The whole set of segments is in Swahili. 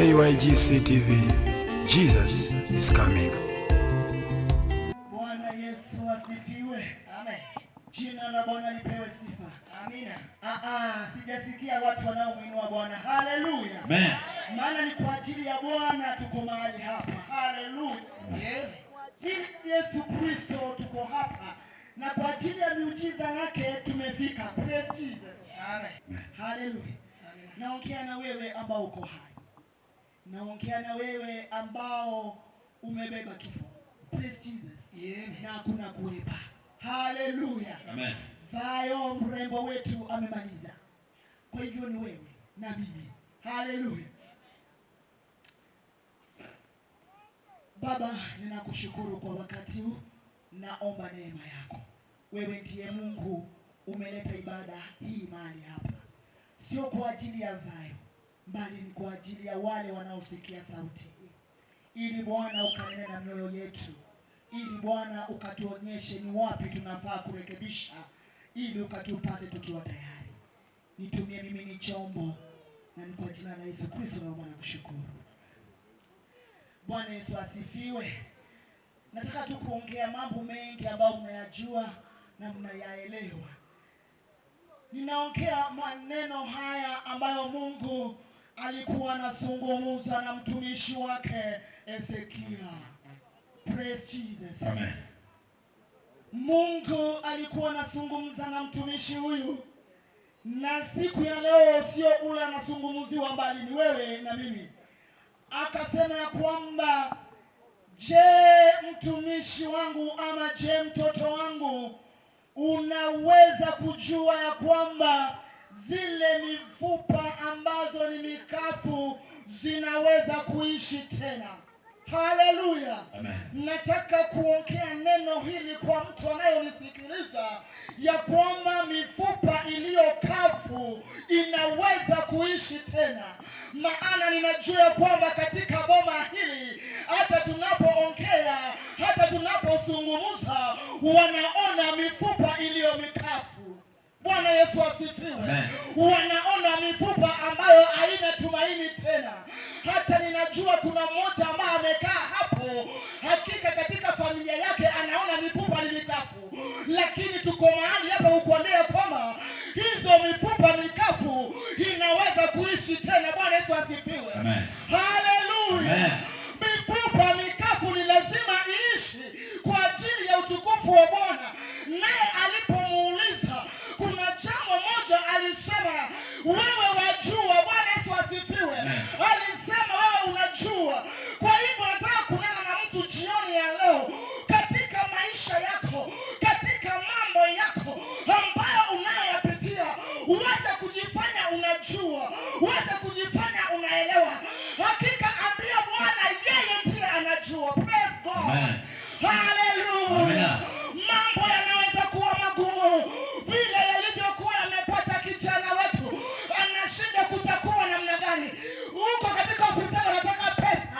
KYGC TV. Jesus is coming. Bwana Yesu asifiwe. Amen. Jina la Bwana lipewe sifa. Amina. Sijasikia watu wanaomuinua Bwana. Haleluya. Amen. Maana ni kwa ajili ya Bwana tuko mahali hapa. Haleluya. Yesu Kristo tuko hapa. Na kwa ajili ya miujiza yake tumefika. Praise Jesus. Amen. Haleluya. Naongea na wewe ambao uko hai. Naongea na wewe ambao umebeba kifo. Praise Jesus. Na hakuna kuepa. Haleluya. Amen. Vayo mrembo wetu amemaliza. Kwa hivyo ni wewe na bibi. Haleluya. Baba, ninakushukuru kwa wakati huu. Naomba neema yako. Wewe ndiye Mungu umeleta ibada hii mahali hapa. Sio kwa ajili ya Vayo, bali ni kwa ajili ya wale wanaosikia sauti hii. Ili Bwana ukanene na mioyo yetu. Ili Bwana ukatuonyeshe ni wapi tunafaa kurekebisha. Ili ukatupate tukiwa tayari. Nitumie mimi ni chombo. Na ni kwa jina la Yesu Kristo naomba na kushukuru. Bwana Yesu asifiwe. Nataka tu kuongea mambo mengi ambayo mnayajua na mnayaelewa. Ninaongea maneno haya ambayo Mungu alikuwa anazungumza na mtumishi wake Ezekia. Praise Jesus. Amen. Mungu alikuwa anazungumza na mtumishi huyu. Na siku ya leo sio ule anazungumziwa, bali ni wewe na mimi. Akasema ya kwamba, je, mtumishi wangu ama je, mtoto wangu, unaweza kujua ya kwamba zile mifupa ambazo ni mikafu zinaweza kuishi tena? Haleluya. Amen. Nataka kuongea neno hili kwa mtu anayenisikiliza ya kwamba mifupa iliyokavu inaweza kuishi tena. Maana ninajua kwamba katika boma hili hata tunapoongea, hata tunapozungumza, wanaona mifupa iliyo mikavu. Bwana Yesu asifiwe. Amen. Wanaona mifupa ambayo haina tumaini tena. Hata ninajua kuna mmoja ambaye amekaa hapo, hakika katika familia yake anaona mifupa ni mikavu. Lakini tuko mahali hapa kukuambia kwamba hizo mifupa mikavu inaweza kuishi tena. Bwana Yesu asifiwe. Amen. Haleluya. Amen. Mifupa mikavu ni lazima iishi kwa ajili ya utukufu wa Bwana. Naye alipomuuliza, kuna jambo moja alisema, wewe wajua. Bwana Yesu asifiwe. Alisema wewe unajua. Kwa hivyo nataka kunena na mtu jioni ya leo, katika maisha yako, katika mambo yako ambayo unayoyapitia, wacha kujifanya unajua, wacha kujifanya unaelewa. Hakika ambia Bwana yeye ndiye anajua. Praise God. Amen. Hallelujah. Mambo yanaweza kuwa magumu vile yalivyokuwa yamepata kijana wetu. Anashida kutakuwa namna gani? Huko katika hospitali wanataka pesa,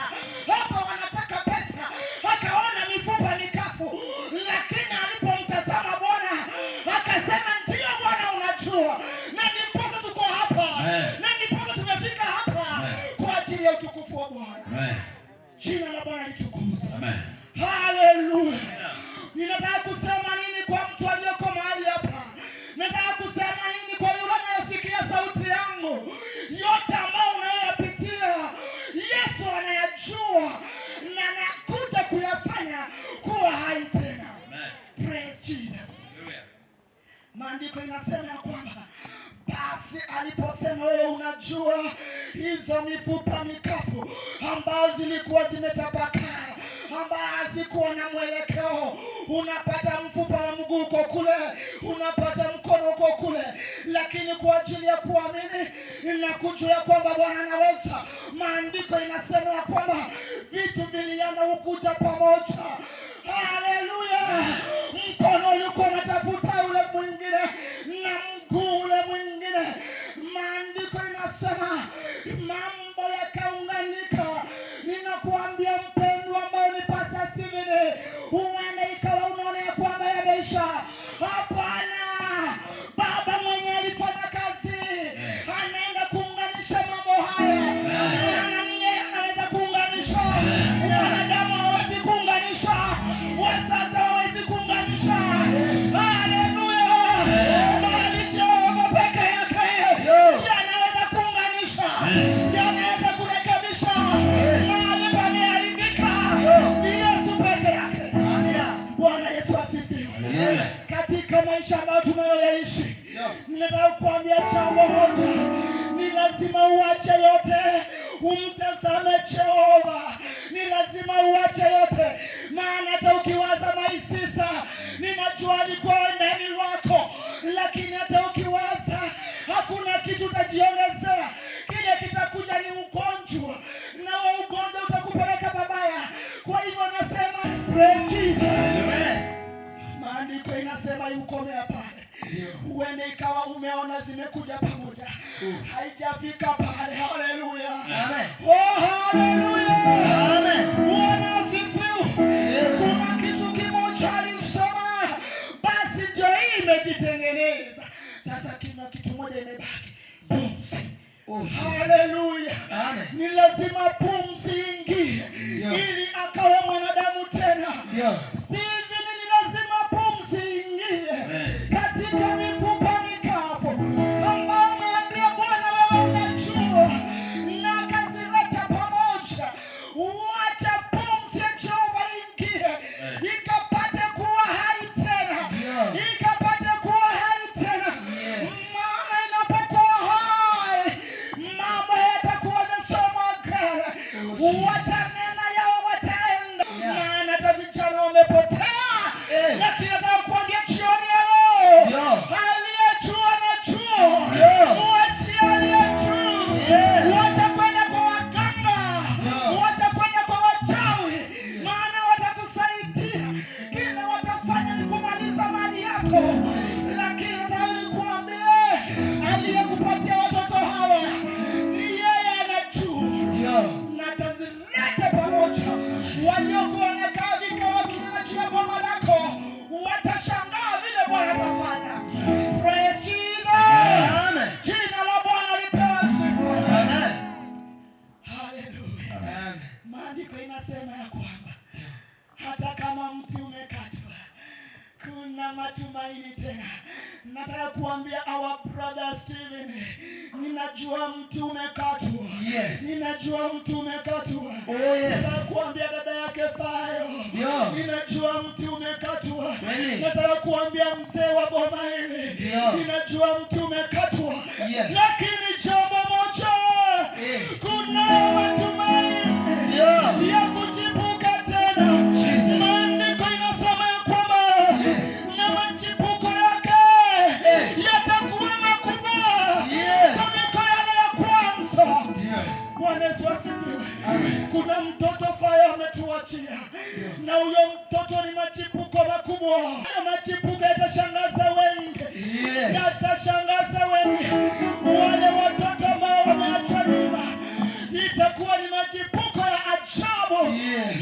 hapo wanataka pesa. Akaona mifupa mikavu, lakini alipomtazama Bwana akasema, ndio Bwana unajua. Na ndipo tuko hapa. Na ndipo tumefika hapa kwa ajili ya utukufu wa Bwana. Amen. Jina la Bwana litukuzwe. Amen. Haleluya. Ninataka kusema nini kwa mtu aliyeko mahali hapa? Nataka kusema nini kwa yule anayesikia sauti yangu? Yote ambayo unayoyapitia, Yesu anayajua na anakuja kuyafanya kuwa hai tena. Amen. Praise Jesus. Hallelujah. Maandiko inasema ya kwamba basi aliposema wewe unajua hizo mifupa mikavu ambazo zilikuwa zimetapakaa, ambazo hazikuwa na mwelekeo, unapata mfupa wa mguu uko kule, unapata mkono uko kule, lakini kwa ajili ya kuamini ninakujua kwamba Bwana anaweza. Maandiko inasema ya kwamba vitu vilianza kukuja pamoja. Haleluya. Mkono yuko unatafuta ule mwingine na mguu ule mwingine. Maandiko inasema mambo yakaunganika. Ninakuambia mpendwa ambao ni Pastor Steven, huenda ikawa unaona ya kwamba yameisha. Hapana. Baba mwenye alifanya kazi anaenda kuunganisha mambo haya. Maana ni yeye Ninataka kuambia jambo moja, ni lazima uache yote umtazame Jehova. Ni lazima uache yote, maana hata ukiwaza my sister, ninajua alikuwa ndani wako, lakini hata ukiwaza hakuna kitu utajiongezea. Kile kitakuja ni ugonjwa, na ugonjwa utakupeleka babaya. Kwa hivyo nasema maandiko inasema yukomea pale. Uende ikawa umeona zimekuja pamoja, haijafika pale. Haleluya, amen. Oh, haleluya, amen. Bwana asifiwe. Kuna kitu kimoja alisema, basi ndio hii imejitengeneza. Sasa kuna kitu moja imebaki, pumzi. Haleluya, amen. Ni lazima pumzi ingie ili akawe mwanadamu tena. Steven, ni lazima pumzi ingie katika mifupa mikavu ambao umeambia Bwana wewe unajua, na kazileta pamoja. Wacha pumzi ya Jehova ingie ikapate kuwa hai tena, ikapate kuwa hai tena. Maana inapokuwa hai mambo yatakuwa nasoma gara, watanena yao wataenda. Maana hata vijana wamepotea, lakini nataka kuambia jioni ya leo, aliyejua na jua, uachi aliyejua. Watakwenda kwa waganga, watakwenda kwa wachawi, maana watakusaidia. Kile watafanya ni kumaliza mali yako, lakini nataka nikuambie, aliyekupatia watoto hawa ni yeye anajua, na atazileta pamoja. Waliokuwa wanakaa vikao kinachia boma lako watashangaa vile Bwana atafanya. Praise Jesus. Amen. Jina la Bwana lipewe sifa. Amen. Haleluya. Amen. Maandiko inasema ya kwamba hata kama mti umekatwa, kuna matumaini tena. Nataka kuambia our brother Steven, ninajua mti umekatwa. Ninajua mti umekatwa. Nataka kuambia dada yake Fayo, ninajua mti umekatwa. Nataka kuambia mzee wa boma hili, ninajua mti umekatwa. Lakini jambo moja, kuna matumaini ya kuchipuka tena. Maandiko inasema ya kwamba na machipuko yake yatakuwa makubwa kuliko yale ya kwanza. Bwana Yesu asifiwe. Kuna mtoto Fayo ametuachia, na huyo mtoto ni machipuko makubwa. Machipuko yatashangaza wengi, yatashangaza wengi. Wale watoto ambao wameachwa nyuma, itakuwa ni machipuko ya ajabu.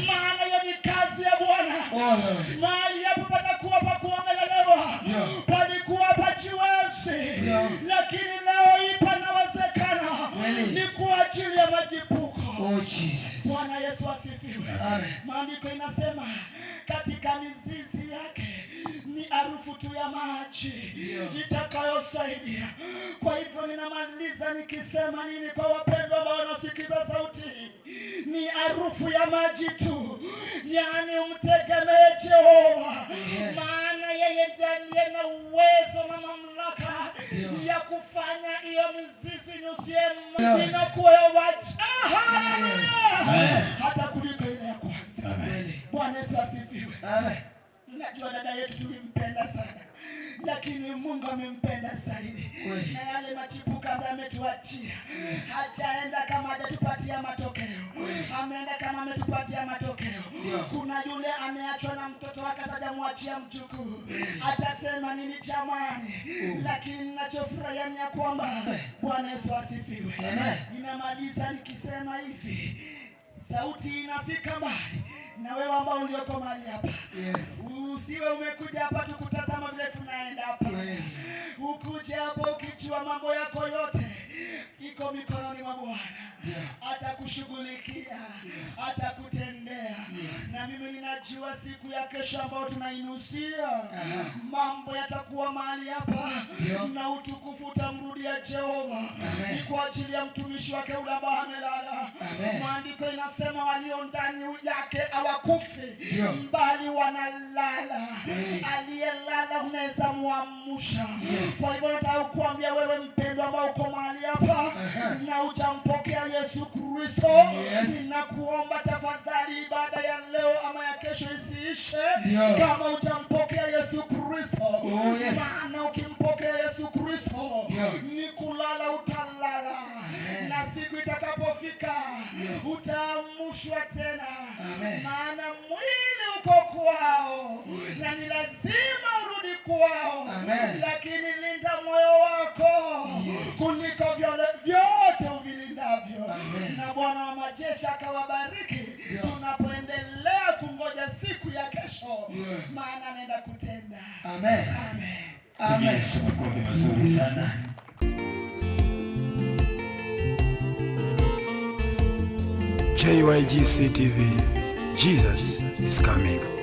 Maana hiyo ni kazi ya Bwana. Mahali hapo patakuwa pa kuongelelewa, palikuwa pachiwezi, lakini leo hii panawezekana. Ni kwa ajili ya machipuko. Bwana Yesu asifiwe. Maandiko inasema katika mizizi yake ni harufu tu ya maji itakayosaidia. Kwa hivyo ninamaliza nikisema nini kwa wapendwa ambao wanasikiza sauti hii? Ni harufu ya maji tu, yaani umtegemee Jehova. Maana yeye ndiye aliye na uwezo na mamlaka ya kufanya hiyo mizizi nyusie inakuwa ya wacha. Hata kuliko ile ya kwanza. Bwana Yesu asifiwe. Najua dada yetu tulimpenda sana, lakini Mungu amempenda zaidi. Na yale machipuka ambayo ametuachia, hajaenda kama hajatupatia matokeo. Ameenda kama ametupatia matokeo. Kuna yule ameachwa na mtoto wake atajamwachia mjukuu. Atasema nini jamani? Lakini ninachofurahia ni ya kwamba Bwana Yesu asifiwe. Ninamaliza nikisema hivi, sauti inafika mbali. Na wewe ambao ulioko mahali hapa, usiwe umekuja hapa tukutazama vile tunaenda hapa. Ukuje hapa ukijua mambo yako yote iko mikononi mwa Bwana. Atakushughulikia, atakutendea. Na mimi najua siku ya kesho ambayo tunainusia, mambo yatakuwa mahali hapa na utukufu utamrudia Jehova. Ni kwa ajili ya mtumishi wake yule ambaye amelala. Maandiko inasema walio ndani yake hawakufi, bali wanalala. Aliyelala unaweza muamsha. Kwa hivyo nataka kukuambia wewe mpendwa ambao uko mahali hapa na hujampokea Yesu Kristo, ninakuomba tafadhali ibada ya leo ama ya kesho isiishe kama hujampokea Yesu Kristo. Maana ukimpokea Yesu Kristo ni kulala utalala, na siku itakapofika utaamshwa tena. Maana mwili uko kwao na ni lazima urudi kwao. Lakini linda moyo wako kuliko vyote uvilindavyo. Na Bwana wa majeshi akawabariki tunapoendelea kungoja siku ya kesho, maana anaenda kutenda. Amen. Amen. Amen. Makofi mazuri sana. JYGC TV, Jesus is coming.